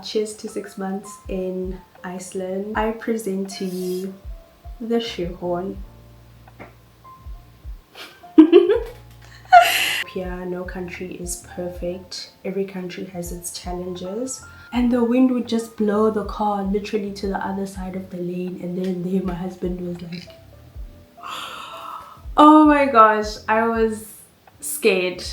cheers to 6 months in Iceland. I present to you the shoehorn. Here, no country is perfect. Every country has its challenges. And the wind would just blow the car literally to the other side of the lane, and then there my husband was like, oh my gosh, I was scared.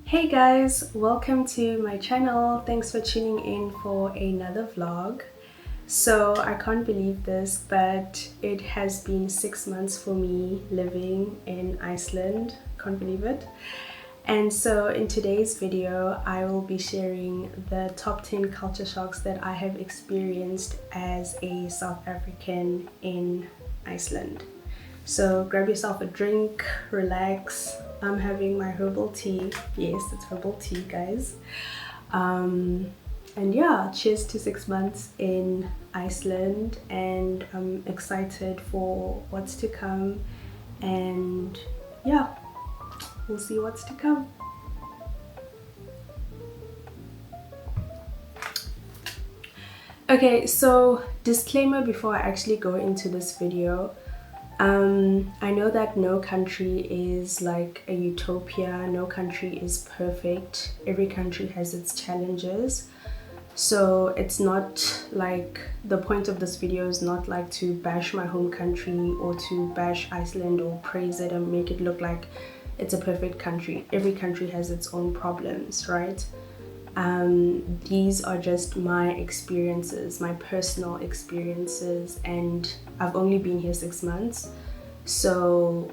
Hey guys, welcome to my channel. Thanks for tuning in for another vlog. So I can't believe this, but it has been 6 months for me living in Iceland. Can't believe it. And so in today's video, I will be sharing the top 10 culture shocks that I have experienced as a South African in Iceland. So grab yourself a drink, relax. I'm having my herbal tea. Yes, it's herbal tea, guys. And yeah, cheers to 6 months in Iceland, and I'm excited for what's to come. And yeah, we'll see what's to come. Okay, so disclaimer before I actually go into this video. I know that no country is like a utopia, no country is perfect, every country has its challenges. So it's not like, the point of this video is not like to bash my home country or to bash Iceland or praise it and make it look like it's a perfect country. Every country has its own problems, right? These are just my experiences, my personal experiences, and I've only been here 6 months, so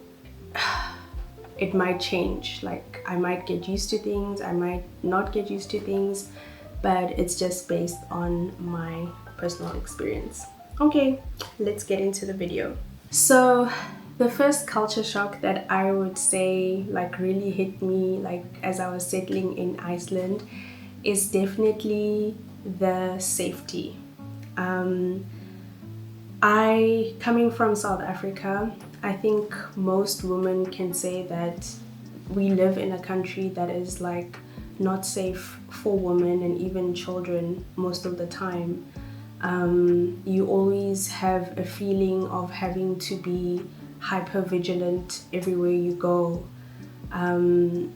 it might change. Like, I might get used to things, I might not get used to things, but it's just based on my personal experience. Okay, let's get into the video. So the first culture shock that I would say like really hit me like as I was settling in Iceland is definitely the safety. Coming from South Africa, I think most women can say that we live in a country that is like not safe for women and even children most of the time. You always have a feeling of having to be hyper vigilant everywhere you go.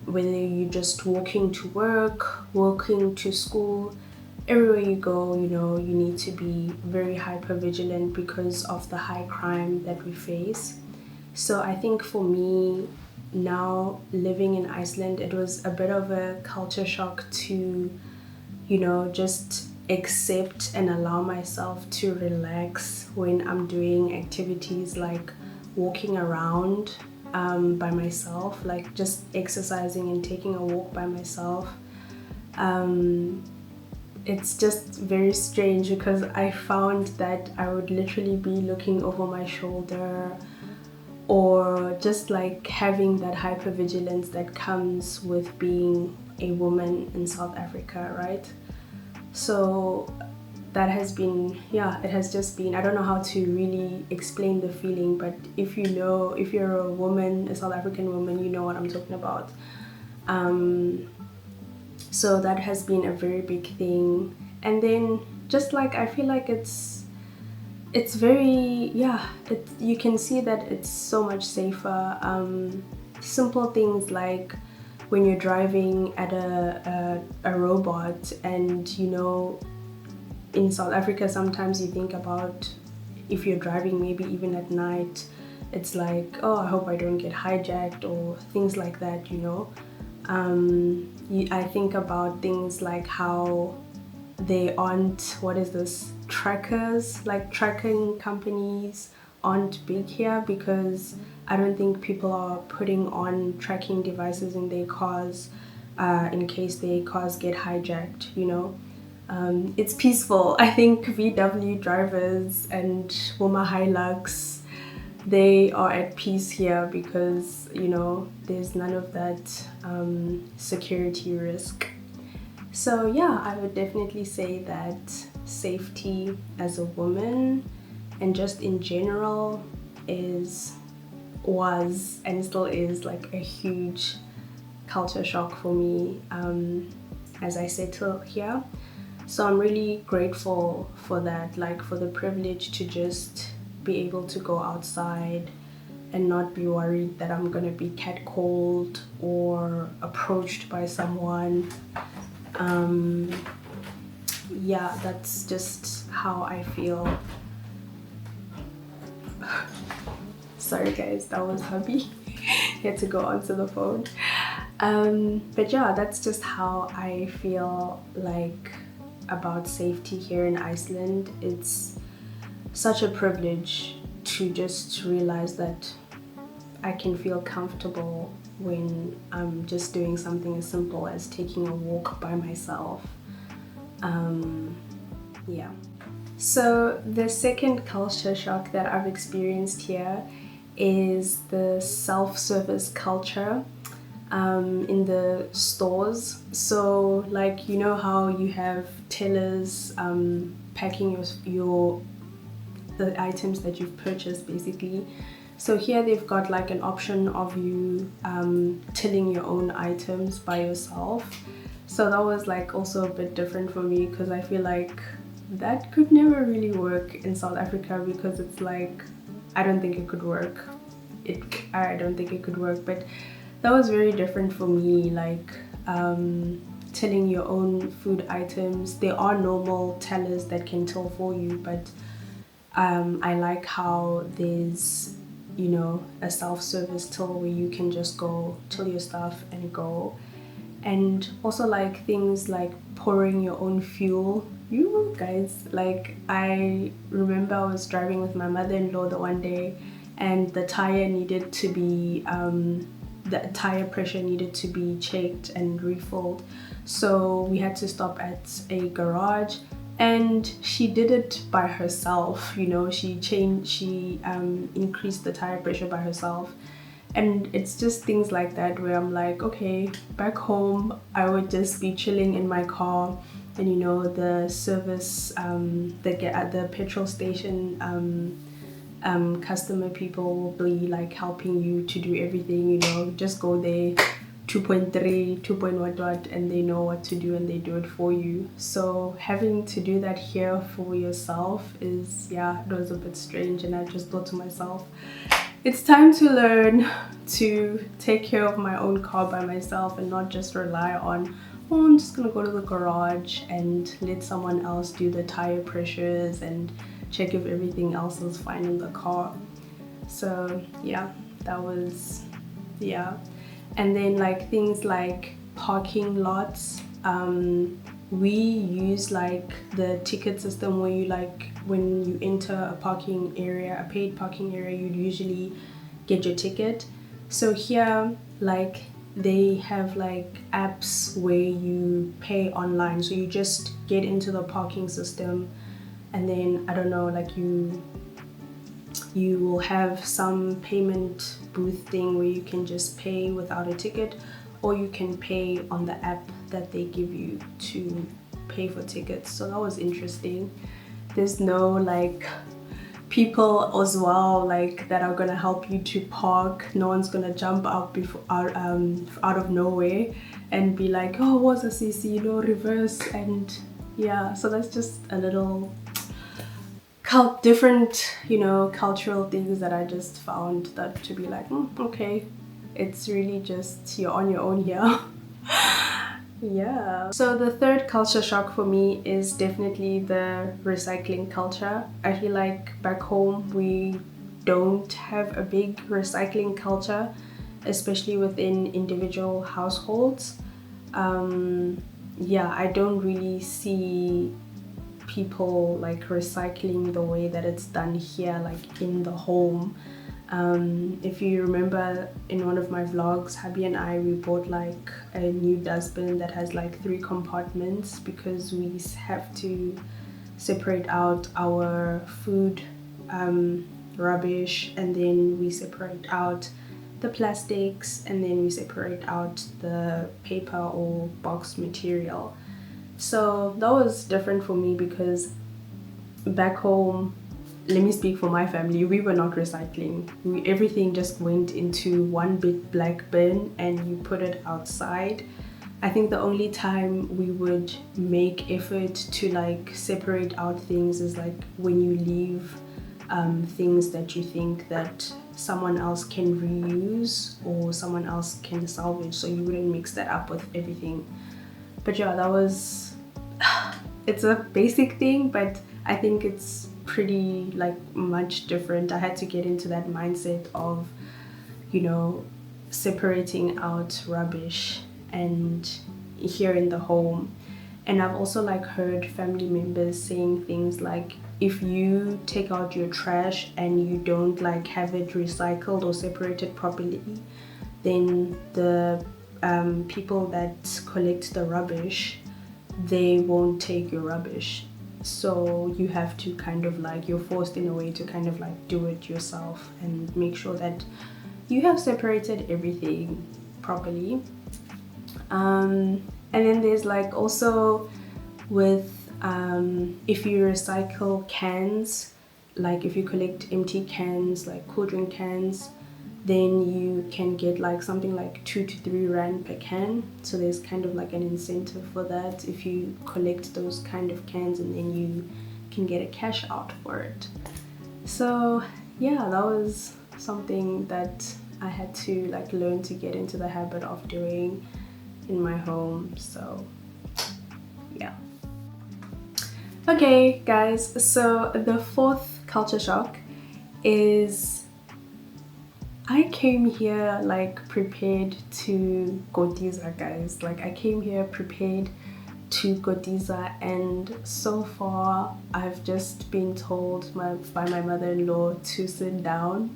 Whether you're just walking to work, walking to school, everywhere you go, you know, you need to be very hyper vigilant because of the high crime that we face. So I think for me now, living in Iceland, it was a bit of a culture shock to, you know, just accept and allow myself to relax when I'm doing activities like walking around by myself, like just exercising and taking a walk by myself. It's just very strange because I found that I would literally be looking over my shoulder, or just like having that hypervigilance that comes with being a woman in South Africa, right? So that has been, yeah, it has just been, I don't know how to really explain the feeling, but if you know, if you're a woman, a South African woman, you know what I'm talking about. So that has been a very big thing. And then just like, I feel like it's very, yeah, you can see that it's so much safer. Simple things like when you're driving at a robot, and you know, in South Africa sometimes you think about if you're driving maybe even at night, it's like, oh, I hope I don't get hijacked or things like that, you know. I think about things like how they aren't, what is this, trackers, like tracking companies aren't big here because I don't think people are putting on tracking devices in their cars in case their cars get hijacked, you know. It's peaceful. I think VW drivers and Woma Hilux they are at peace here because, you know, there's none of that security risk. So yeah, I would definitely say that safety as a woman and just in general was and still is like a huge culture shock for me as I settle here. So I'm really grateful for that, like for the privilege to just be able to go outside and not be worried that I'm gonna be catcalled or approached by someone. Yeah, that's just how I feel. Sorry guys, that was hubby. He had to go onto the phone. But yeah, that's just how I feel like about safety here in Iceland. It's such a privilege to just realize that I can feel comfortable when I'm just doing something as simple as taking a walk by myself. Yeah. So the second culture shock that I've experienced here is the self-service culture in the stores. So like, you know how you have tellers packing the items that you've purchased basically. So here they've got like an option of you tilling your own items by yourself. So that was like also a bit different for me because I feel like that could never really work in South Africa because it's like, I don't think it could work. I don't think it could work, but that was very different for me, like tilling your own food items. There are normal tellers that can till for you, but I like how there's, you know, a self-service till where you can just go till your stuff and go. And also like things like pouring your own fuel. You guys, like I remember I was driving with my mother-in-law the one day and the tire needed to be the tire pressure needed to be checked and refilled, so we had to stop at a garage and she did it by herself. You know, she increased the tire pressure by herself. And it's just things like that where I'm like, okay, back home I would just be chilling in my car and, you know, the service the petrol station customer people will be like helping you to do everything, you know, just go there, 2.3, 2. What, and they know what to do and they do it for you. So having to do that here for yourself is, yeah, it was a bit strange. And I just thought to myself, it's time to learn to take care of my own car by myself and not just rely on, oh, I'm just gonna go to the garage and let someone else do the tire pressures and check if everything else is fine in the car. So yeah, that was, yeah. And then like things like parking lots, we use like the ticket system where you like, when you enter a parking area, a paid parking area, you'd usually get your ticket. So here, like they have like apps where you pay online. So you just get into the parking system and then, I don't know, like you will have some payment booth thing where you can just pay without a ticket, or you can pay on the app that they give you to pay for tickets. So that was interesting. There's no like people as well like that are gonna help you to park. No one's gonna jump out out of nowhere and be like, oh, what's a CC, you know, reverse. And yeah, so that's just a little different, you know, cultural things that I just found that to be like, okay, it's really just you're on your own here. Yeah. So the third culture shock for me is definitely the recycling culture. I feel like back home we don't have a big recycling culture, especially within individual households. Yeah, I don't really see people like recycling the way that it's done here, like in the home. If you remember in one of my vlogs, hubby and I, we bought like a new dustbin that has like 3 compartments because we have to separate out our food rubbish, and then we separate out the plastics, and then we separate out the paper or box material. So that was different for me because back home, let me speak for my family, we were not recycling. Everything just went into one big black bin and you put it outside. I think the only time we would make effort to like separate out things is like when you leave things that you think that someone else can reuse or someone else can salvage, so you wouldn't mix that up with everything. But yeah, that was it's a basic thing, but I think it's pretty like much different. I had to get into that mindset of, you know, separating out rubbish and here in the home. And I've also like heard family members saying things like, if you take out your trash and you don't like have it recycled or separated properly, then the people that collect the rubbish, they won't take your rubbish. So you have to kind of like, you're forced in a way to kind of like do it yourself and make sure that you have separated everything properly. And then there's like also with if you recycle cans, like if you collect empty cans like cool drink cans, then you can get like something like 2 to 3 rand per can. So there's kind of like an incentive for that if you collect those kind of cans, and then you can get a cash out for it. So yeah, that was something that I had to like learn to get into the habit of doing in my home. So yeah. Okay guys, so the fourth culture shock is I came here like prepared to Kotiza, guys. Like I came here prepared to Kotiza, and so far I've just been told by my mother-in-law to sit down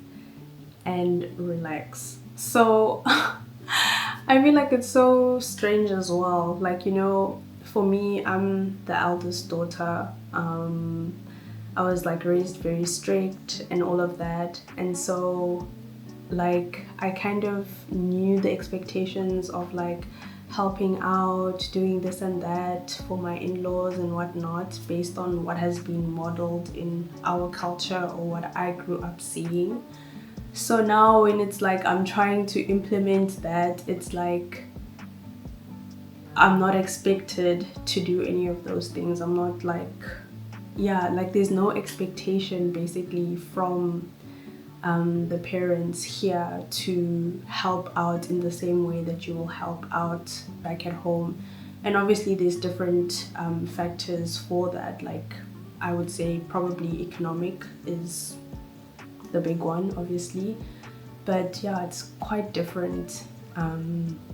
and relax. So I feel like it's so strange as well. Like, you know, for me, I'm the eldest daughter. I was like raised very strict and all of that, and so like I kind of knew the expectations of like helping out, doing this and that for my in-laws and whatnot, based on what has been modeled in our culture or what I grew up seeing. So now when it's like I'm trying to implement that, it's like I'm not expected to do any of those things. I'm not like, yeah, like there's no expectation basically from the parents here to help out in the same way that you will help out back at home. And obviously there's different factors for that. Like I would say probably economic is the big one, obviously, but yeah, it's quite different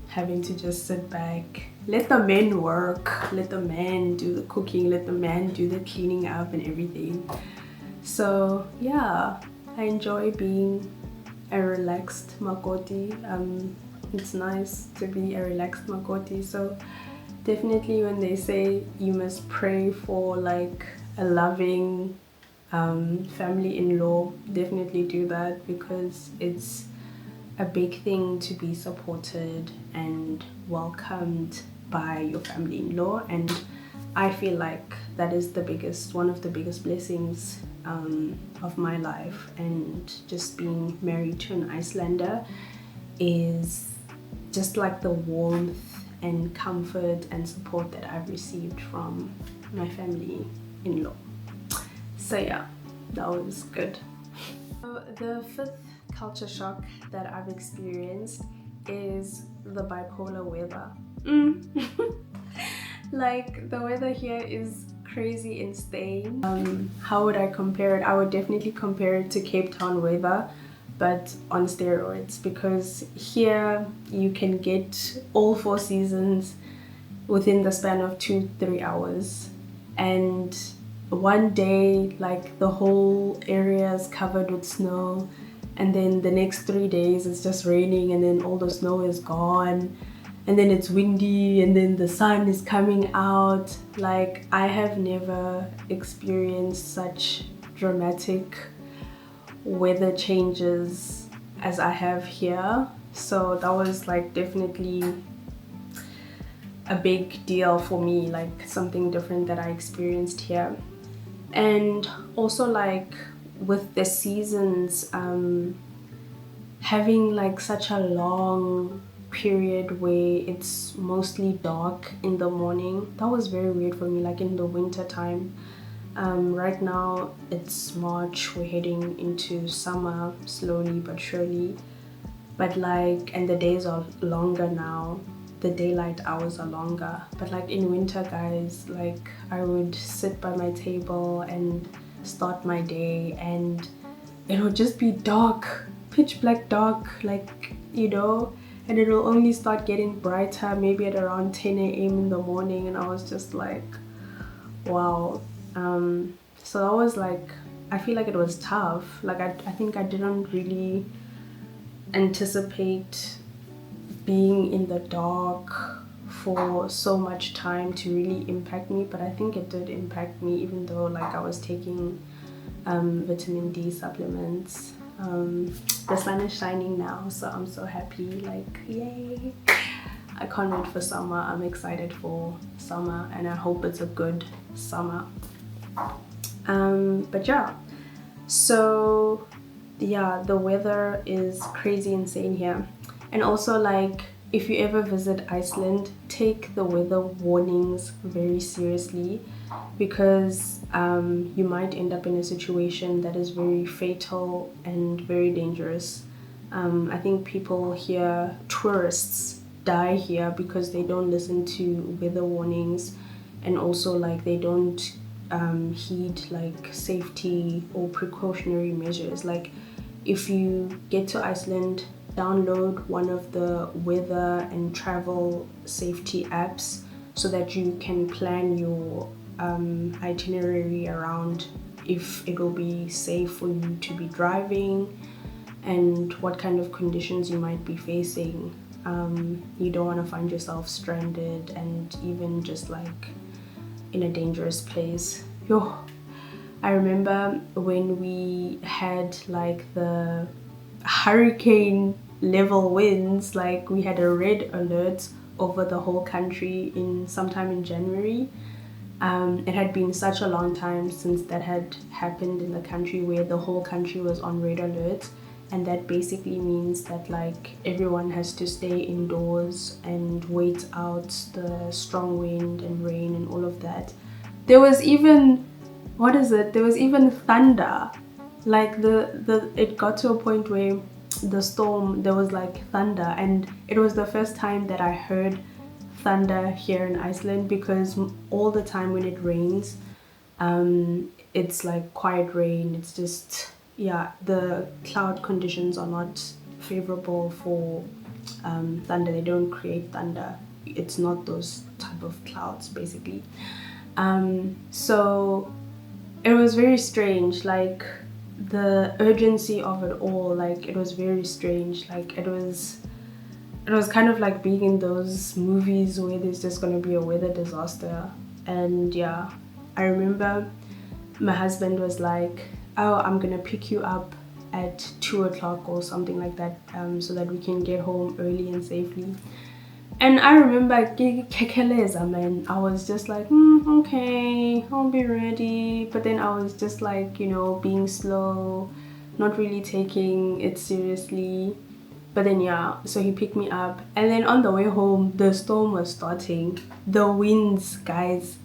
having to just sit back, let the men work, let the man do the cooking, let the man do the cleaning up and everything. So yeah, I enjoy being a relaxed Makoti. It's nice to be a relaxed Makoti. So definitely when they say you must pray for like a loving family-in-law, definitely do that, because it's a big thing to be supported and welcomed by your family-in-law. And I feel like that is one of the biggest blessings of my life. And just being married to an Icelander is just like the warmth and comfort and support that I've received from my family-in-law. So yeah, that was good. So the fifth culture shock that I've experienced is the bipolar weather. Like the weather here is crazy insane. How would I compare it? I would definitely compare it to Cape Town weather, but on steroids, because here you can get all 4 seasons within the span of 2-3 hours, and one day like the whole area is covered with snow, and then the next 3 days it's just raining, and then all the snow is gone, and then it's windy, and then the sun is coming out. Like I have never experienced such dramatic weather changes as I have here. So that was like definitely a big deal for me, like something different that I experienced here. And also like with the seasons, having like such a long period where it's mostly dark in the morning, that was very weird for me, like in the winter time. Right now it's March, we're heading into summer slowly but surely, but like, and the days are longer now, the daylight hours are longer. But like in winter, guys, like I would sit by my table and start my day and it would just be dark, pitch black dark, like, you know, and it will only start getting brighter maybe at around 10 a.m. in the morning, and I was just like, wow. So that was like, I feel like it was tough. Like I think I didn't really anticipate being in the dark for so much time to really impact me, but I think it did impact me, even though like I was taking vitamin D supplements. The sun is shining now, so I'm so happy, like yay. I can't wait for summer. I'm excited for summer and I hope it's a good summer. But yeah, so yeah, the weather is crazy insane here. And also like, if you ever visit Iceland, take the weather warnings very seriously, because you might end up in a situation that is very fatal and very dangerous. I think people here, tourists, die here because they don't listen to weather warnings, and also like they don't heed like safety or precautionary measures. Like if you get to Iceland, download one of the weather and travel safety apps so that you can plan your itinerary around if it will be safe for you to be driving and what kind of conditions you might be facing. You don't want to find yourself stranded and even just like in a dangerous place. Yo, I remember when we had like the hurricane level winds, like we had a red alert over the whole country in sometime in January. It had been such a long time since that had happened in the country, where the whole country was on red alert, and that basically means that like everyone has to stay indoors and wait out the strong wind and rain and all of that. There was even, there was even thunder. Like it got to a point where the storm, there was like thunder, and it was the first time that I heard thunder here in Iceland, because all the time when it rains, it's like quiet rain. It's just, yeah, the cloud conditions are not favorable for thunder. They don't create thunder. It's not those type of clouds basically. So it was very strange, like the urgency of it all, like it was very strange. Like it was kind of like being in those movies where there's just going to be a weather disaster. And yeah, I remember my husband was like, oh, I'm gonna pick you up at 2 o'clock or something like that, so that we can get home early and safely. And I remember kekeleza, man. I was just like, okay, I'll be ready. But then I was just like, you know, being slow, not really taking it seriously. But then yeah, so he picked me up, and then on the way home the storm was starting. The winds, guys.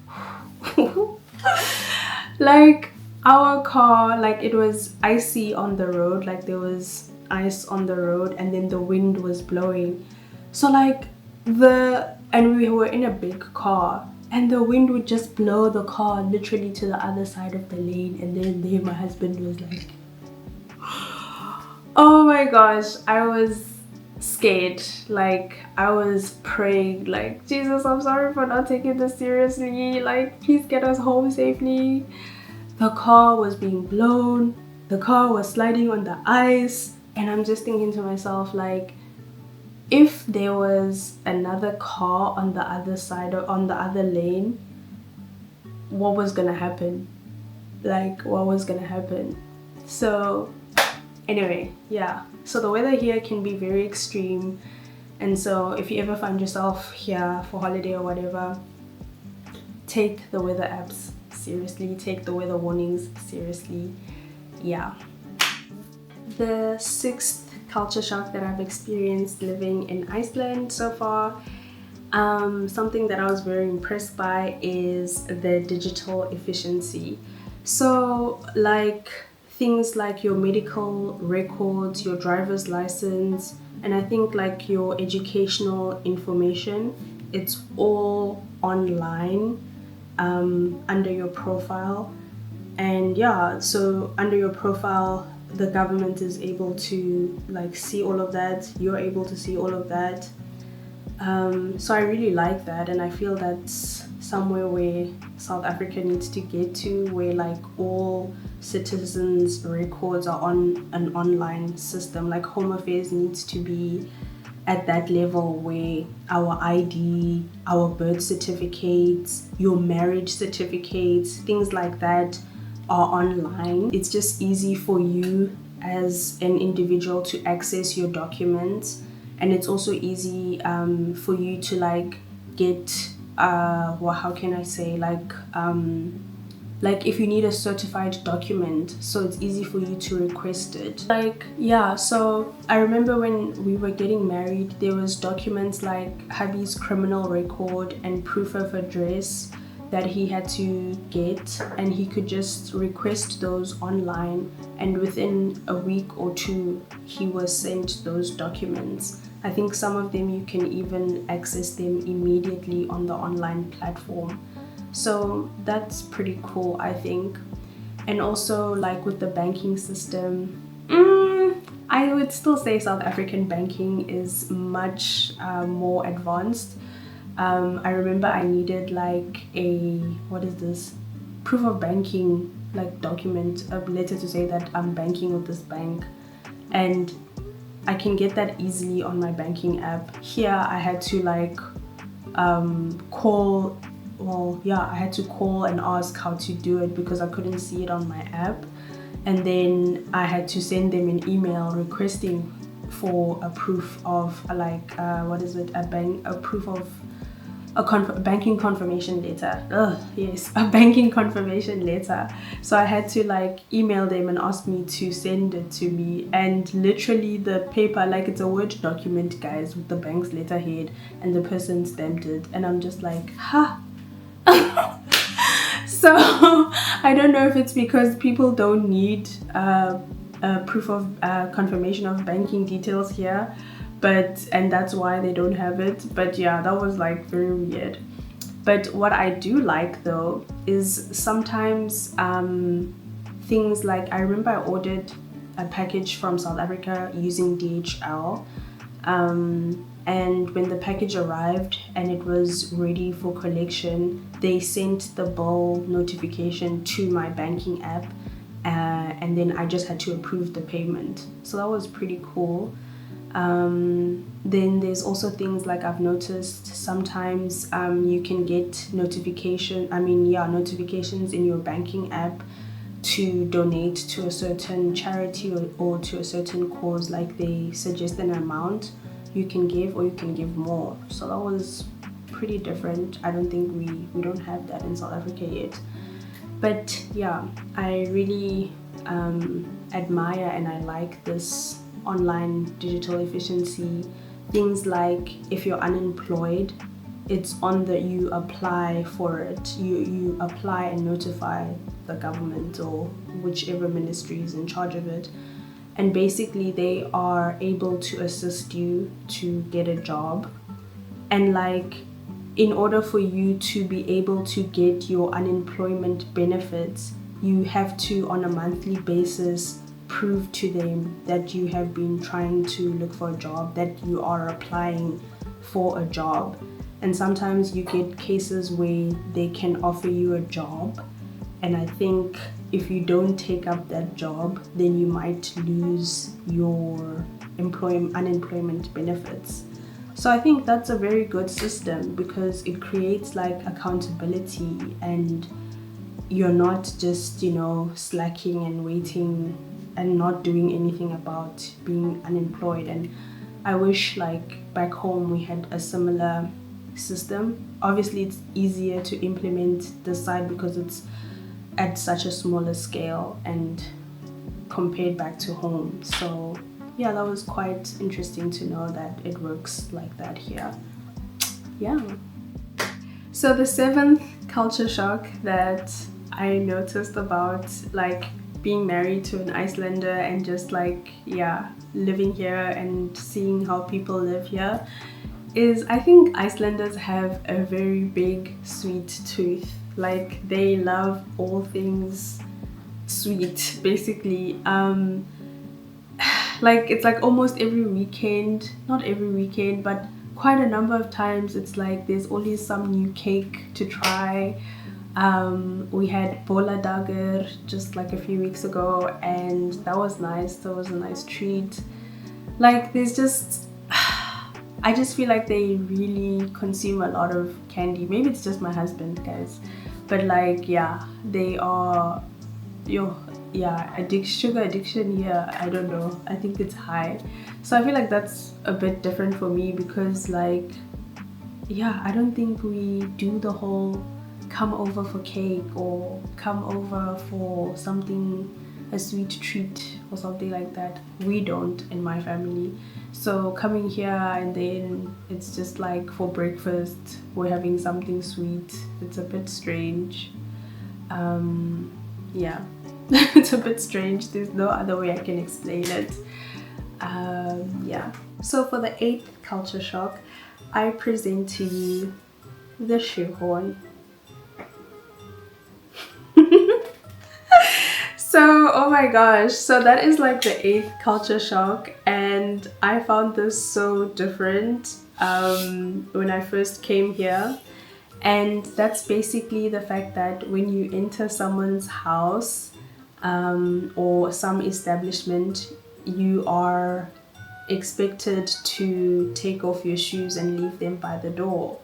Like our car, like it was icy on the road, like there was ice on the road, and then the wind was blowing. So like and we were in a big car, and the wind would just blow the car literally to the other side of the lane. And then there my husband was like, oh my gosh, I was scared. Like I was praying, like, Jesus, I'm sorry for not taking this seriously, like please get us home safely. The car was being blown, the car was sliding on the ice, and I'm just thinking to myself, like, if there was another car on the other side or on the other lane, what was gonna happen? Like, what was gonna happen? So Anyway, yeah, so the weather here can be very extreme, and so if you ever find yourself here for holiday or whatever, take the weather apps seriously, take the weather warnings seriously. Yeah. The sixth culture shock that I've experienced living in Iceland so far, something that I was very impressed by is the digital efficiency. So like things like your medical records, your driver's license, and I think like your educational information, it's all online under your profile. And yeah, so under your profile the government is able to like see all of that, you're able to see all of that. So I really like that, and I feel that's somewhere where South Africa needs to get to, where like all citizens' records are on an online system. Like Home Affairs needs to be at that level where our ID, our birth certificates, your marriage certificates, things like that are online. It's just easy for you as an individual to access your documents, and it's also easy for you to like get well, how can I say, like if you need a certified document, so it's easy for you to request it. Like yeah, so I remember when we were getting married, there was documents like hubby's criminal record and proof of address that he had to get, and he could just request those online, and within a week or two he was sent those documents. I think some of them you can even access them immediately on the online platform. So that's pretty cool, I think. And also like with the banking system, I would still say South African banking is much more advanced. I remember I needed like a, what is this, proof of banking like document, a letter to say that I'm banking with this bank, and I can get that easily on my banking app. Here I had to like call, well yeah, I had to call and ask how to do it because I couldn't see it on my app, and then I had to send them an email requesting for a proof of like what is it, a proof of a banking confirmation letter. Yes, a banking confirmation letter. So I had to like email them and ask me to send it to me, and literally the paper, like it's a Word document guys with the bank's letterhead, and the person stamped it, and I'm just like, huh. So I don't know if it's because people don't need a proof of confirmation of banking details here, and that's why they don't have it. But yeah, that was like very weird. But what I do like though is sometimes things like, I remember I ordered a package from South Africa using DHL, and when the package arrived and it was ready for collection, they sent the bill notification to my banking app, and then I just had to approve the payment. So that was pretty cool. Then there's also things like I've noticed sometimes you can get notifications in your banking app to donate to a certain charity or to a certain cause. Like they suggest an amount you can give, or you can give more. So that was pretty different. I don't think we don't have that in South Africa yet. But yeah, I really admire and I like this online digital efficiency. Things like if you're unemployed, it's on the, you apply for it, you apply and notify the government or whichever ministry is in charge of it, and basically they are able to assist you to get a job. And like in order for you to be able to get your unemployment benefits, you have to on a monthly basis prove to them that you have been trying to look for a job, that you are applying for a job. And sometimes you get cases where they can offer you a job, and I think if you don't take up that job, then you might lose your unemployment benefits. So I think that's a very good system because it creates like accountability, and you're not just, slacking and waiting and not doing anything about being unemployed. And I wish like back home we had a similar system. Obviously it's easier to implement this side because it's at such a smaller scale and compared back to home. So yeah, that was quite interesting to know that it works like that here. Yeah. So the seventh culture shock that I noticed about like being married to an Icelander and just like, yeah, living here and seeing how people live here is I think Icelanders have a very big sweet tooth. Like they love all things sweet, basically. Like it's like almost every weekend, not every weekend, but quite a number of times it's like there's always some new cake to try. We had Bolladagur just like a few weeks ago and that was nice. That was a nice treat. Like there's just I just feel like they really consume a lot of candy. Maybe it's just my husband, guys, but like yeah, they are sugar addiction here, I don't know, I think it's high. So I feel like that's a bit different for me because like yeah, I don't think we do the whole come over for cake or come over for something, a sweet treat or something like that. We don't in my family. So coming here and then it's just like for breakfast we're having something sweet, it's a bit strange. Yeah. It's a bit strange, there's no other way I can explain it. Yeah. So for the eighth culture shock, I present to you the shoehorn. So oh my gosh, so that is like the eighth culture shock and I found this so different when I first came here. And that's basically the fact that when you enter someone's house or some establishment, you are expected to take off your shoes and leave them by the door.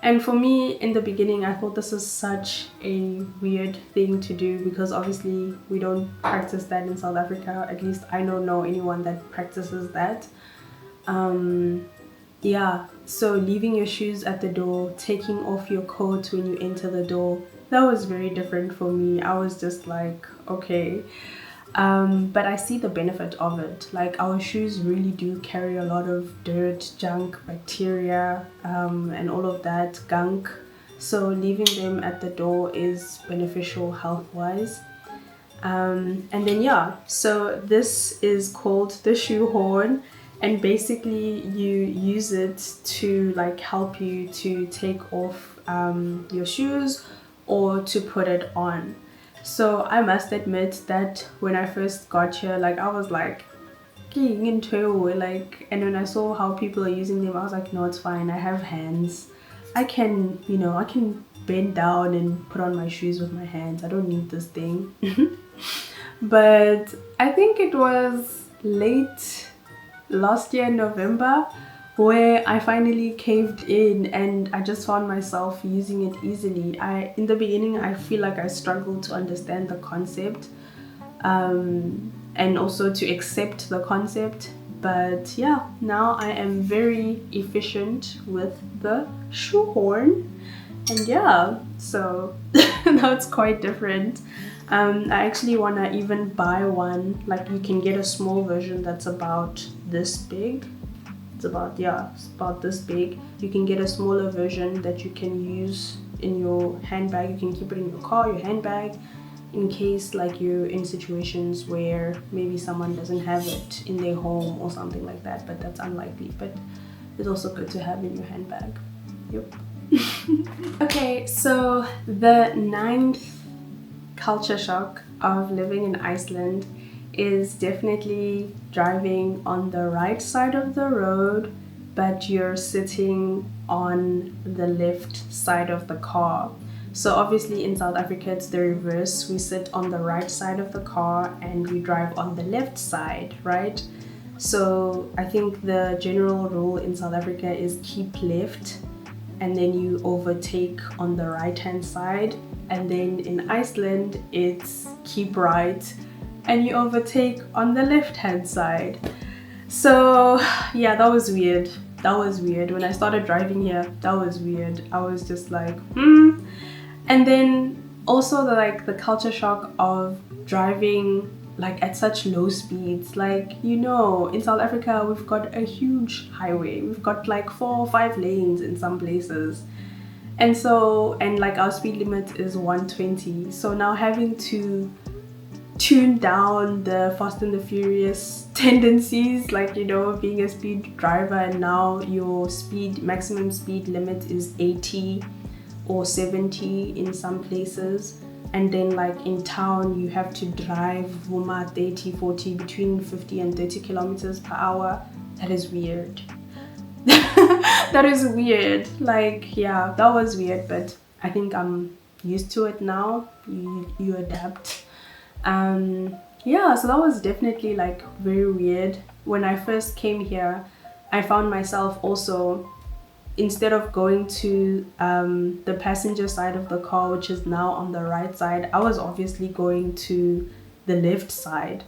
And for me, in the beginning, I thought this is such a weird thing to do because obviously we don't practice that in South Africa. At least I don't know anyone that practices that. Yeah, so leaving your shoes at the door, taking off your coat when you enter the door, that was very different for me. I was just like, okay. But I see the benefit of it. Like our shoes really do carry a lot of dirt, junk, bacteria, and all of that gunk. So leaving them at the door is beneficial health-wise. And then yeah, so this is called the shoehorn. And basically you use it to like help you to take off your shoes or to put it on. So I must admit that when I first got here, like I was like getting into like, and when I saw how people are using them, I was like, no, it's fine, I have hands, I can, you know, I can bend down and put on my shoes with my hands, I don't need this thing. But I think it was late last year in November where I finally caved in and I just found myself using it easily. In the beginning I feel like I struggled to understand the concept and also to accept the concept, but yeah, now I am very efficient with the shoehorn. And yeah, so now it's quite different. I actually want to even buy one, like you can get a small version that's about this big. It's about this big. You can get a smaller version that you can use in your handbag. You can keep it in your car, your handbag, in case like you're in situations where maybe someone doesn't have it in their home or something like that, but that's unlikely. But it's also good to have in your handbag. Yep. Okay, so the ninth culture shock of living in Iceland is definitely driving on the right side of the road, but you're sitting on the left side of the car. So obviously in South Africa it's the reverse. We sit on the right side of the car and we drive on the left side, right? So I think the general rule in South Africa is keep left and then you overtake on the right hand side, and then in Iceland it's keep right and you overtake on the left hand side. So yeah, that was weird. That was weird. When I started driving here, that was weird. I was just like, And then also the culture shock of driving like at such low speeds. Like, you know, in South Africa we've got a huge highway. We've got like 4 or 5 lanes in some places. And so, and like our speed limit is 120. So now having to tune down the Fast and the Furious tendencies, like, you know, being a speed driver, and now your maximum speed limit is 80 or 70 in some places, and then like in town you have to drive 30, 40, between 50 and 30 kilometers per hour. That is weird. That is weird. Like, yeah, that was weird, but I think I'm used to it now. You adapt. Yeah, so that was definitely like very weird. When I first came here, I found myself also, instead of going to the passenger side of the car, which is now on the right side, I was obviously going to the left side.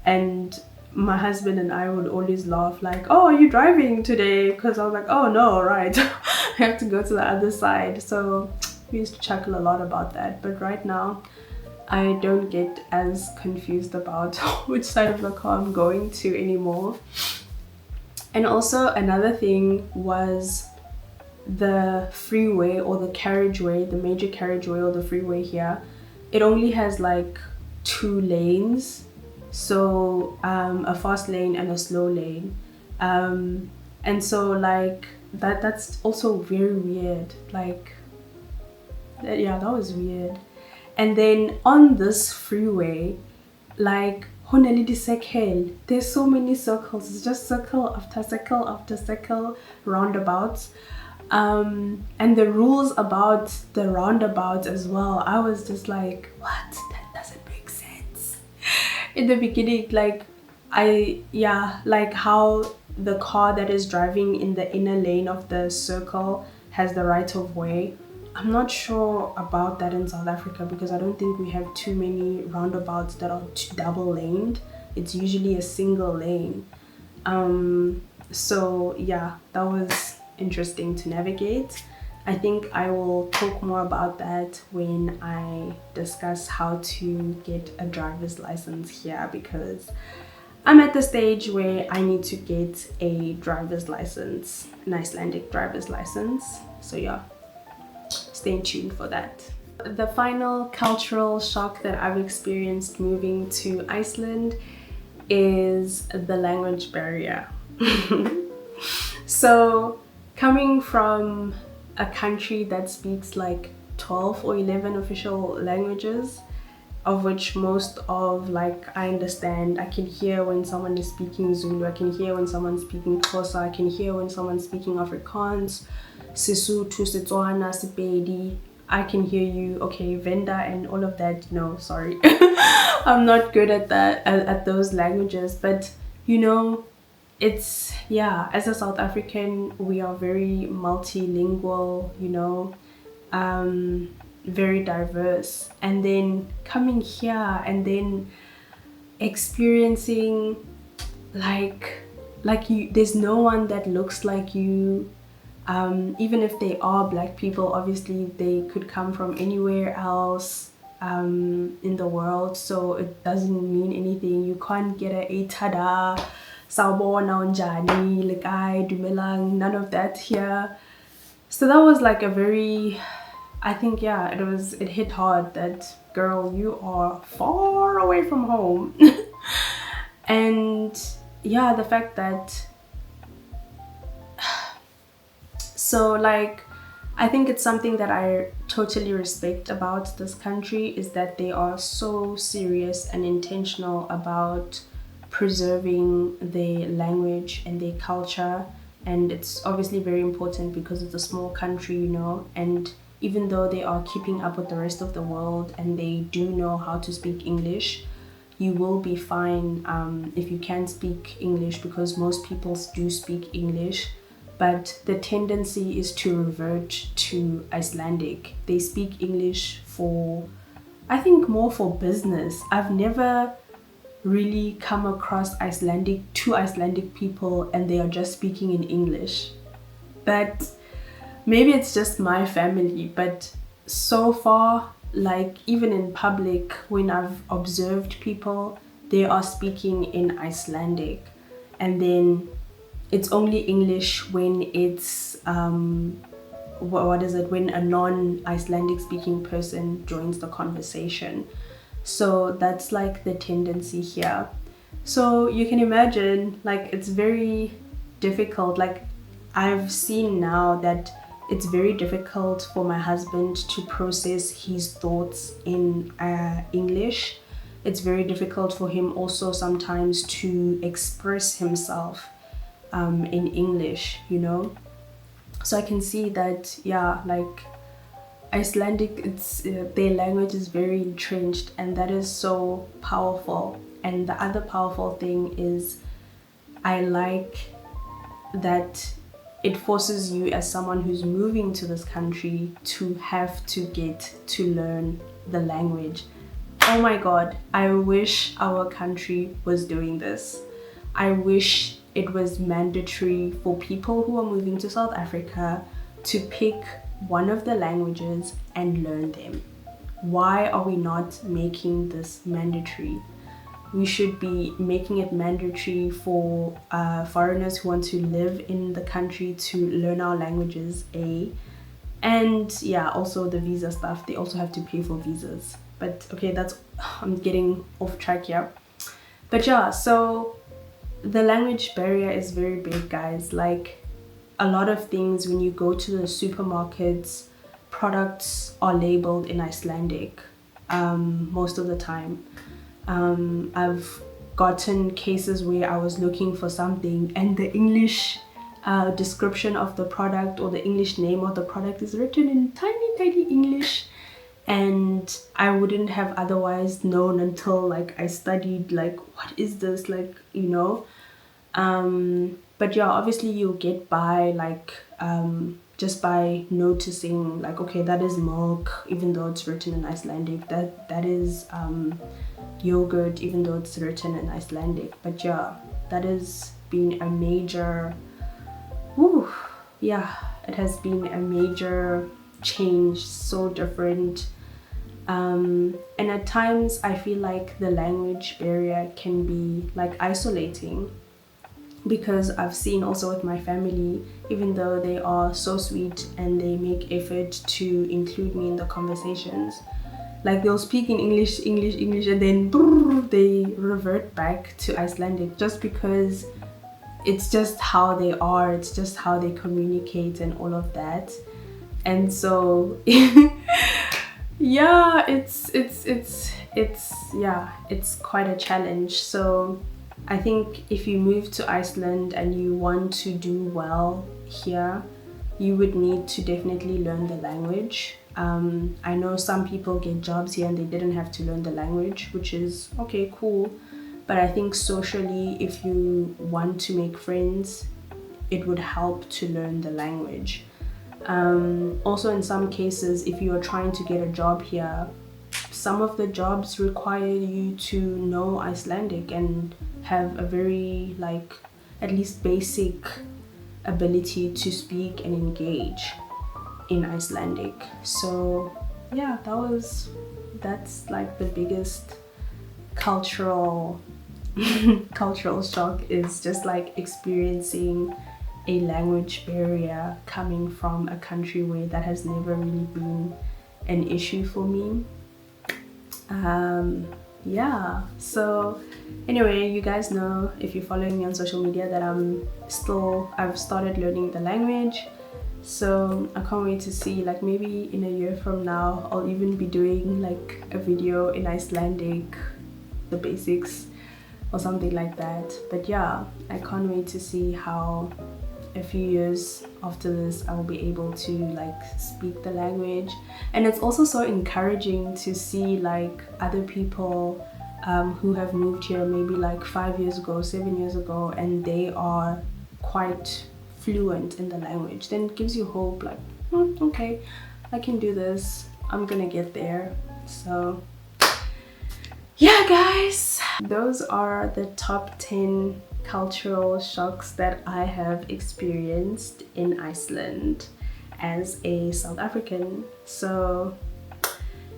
And my husband and I would always laugh like, oh, are you driving today? Because I was like, oh no, right. I have to go to the other side. So we used to chuckle a lot about that. But right now, I don't get as confused about which side of the car I'm going to anymore. And also another thing was the freeway or the carriageway, the major carriageway or the freeway here. It only has like 2 lanes. So a fast lane and a slow lane. And so like that's also very weird. Like, yeah, that was weird. And then on this freeway, like, there's so many circles. It's just circle after circle after circle, roundabouts. And the rules about the roundabouts as well, I was just like, what? That doesn't make sense. In the beginning, like, like how the car that is driving in the inner lane of the circle has the right of way. I'm not sure about that in South Africa because I don't think we have too many roundabouts that are double laned. It's usually a single lane. So yeah, that was interesting to navigate. I think I will talk more about that when I discuss how to get a driver's license here, because I'm at the stage where I need to get a driver's license, an Icelandic driver's license. So yeah, stay tuned for that. The final cultural shock that I've experienced moving to Iceland is the language barrier. So coming from a country that speaks like 12 or 11 official languages, of which most of, like, I understand. I can hear when someone is speaking Zulu, I can hear when someone's speaking Xhosa, I can hear when someone's speaking Afrikaans, Sesotho, Setswana, Sepedi. I can hear you. Okay, Venda and all of that, no, sorry. I'm not good at that, at those languages, but you know, it's, yeah, as a South African, we are very multilingual, you know, very diverse. And then coming here and then experiencing like you, there's no one that looks like you. Even if they are Black people, obviously they could come from anywhere else in the world, so it doesn't mean anything. You can't get a tada, sawubona unjani, like I dumelang, none of that here. So that was like a very, I think, yeah, it hit hard that, girl, you are far away from home. And yeah, the fact that, so like, I think it's something that I totally respect about this country, is that they are so serious and intentional about preserving their language and their culture. And it's obviously very important because it's a small country, you know, and even though they are keeping up with the rest of the world and they do know how to speak English, you will be fine if you can speak English, because most people do speak English. But the tendency is to revert to Icelandic. They speak English for, I think, more for business. I've never really come across two Icelandic people and they are just speaking in English. But maybe it's just my family, but so far, like even in public, when I've observed people, they are speaking in Icelandic, and then it's only English when it's what is it, when a non-Icelandic speaking person joins the conversation. So that's like the tendency here. So you can imagine, like, it's very difficult. Like, I've seen now that it's very difficult for my husband to process his thoughts in English. It's very difficult for him also sometimes to express himself in English, you know. So I can see that, yeah, like Icelandic, it's their language is very entrenched, and that is so powerful. And the other powerful thing is, I like that it forces you as someone who's moving to this country to have to get to learn the language. Oh my god, I wish our country was doing this. I wish it was mandatory for people who are moving to South Africa to pick one of the languages and learn them. Why are we not making this mandatory? We should be making it mandatory for foreigners who want to live in the country to learn our languages, and yeah, also the visa stuff, they also have to pay for visas. But okay, I'm getting off track here. But yeah, so the language barrier is very big, guys. Like, a lot of things, when you go to the supermarkets, products are labeled in Icelandic most of the time. I've gotten cases where I was looking for something and the English description of the product or the English name of the product is written in tiny English, and I wouldn't have otherwise known until like I studied, like, what is this, like, you know. But yeah, obviously you'll get by, like, just by noticing, like, okay, that is milk even though it's written in Icelandic, that is yogurt even though it's written in Icelandic. But yeah, that has been a major it has been a major change, so different. And at times I feel like the language barrier can be like isolating, because I've seen also with my family, even though they are so sweet and they make effort to include me in the conversations, like they'll speak in English, and then they revert back to Icelandic, just because it's just how they are, it's just how they communicate and all of that. And so yeah, it's quite a challenge. So I think if you move to Iceland and you want to do well here, you would need to definitely learn the language. I know some people get jobs here and they didn't have to learn the language, which is okay, cool. But I think socially, if you want to make friends, it would help to learn the language. Also, in some cases, if you are trying to get a job here, some of the jobs require you to know Icelandic and have a very, like, at least basic ability to speak and engage in Icelandic. So yeah, that's like the biggest cultural shock, is just like experiencing a language barrier coming from a country where that has never really been an issue for me. Yeah, so anyway, you guys know, if you're following me on social media, that I've started learning the language. So I can't wait to see, like, maybe in a year from now I'll even be doing like a video in Icelandic, the basics or something like that. But yeah, I can't wait to see how a few years after this I will be able to like speak the language. And it's also so encouraging to see like other people who have moved here maybe like 5 years ago, 7 years ago, and they are quite fluent in the language. Then it gives you hope, like, okay, I can do this, I'm gonna get there. So yeah guys, those are the top 10 cultural shocks that I have experienced in Iceland as a South African. So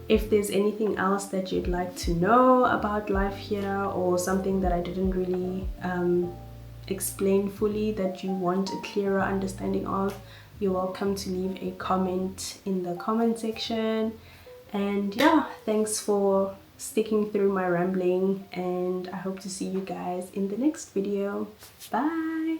if there's anything else that you'd like to know about life here, or something that I didn't really explain fully that you want a clearer understanding of, you're welcome to leave a comment in the comment section. And yeah, thanks for sticking through my rambling, and I hope to see you guys in the next video. Bye.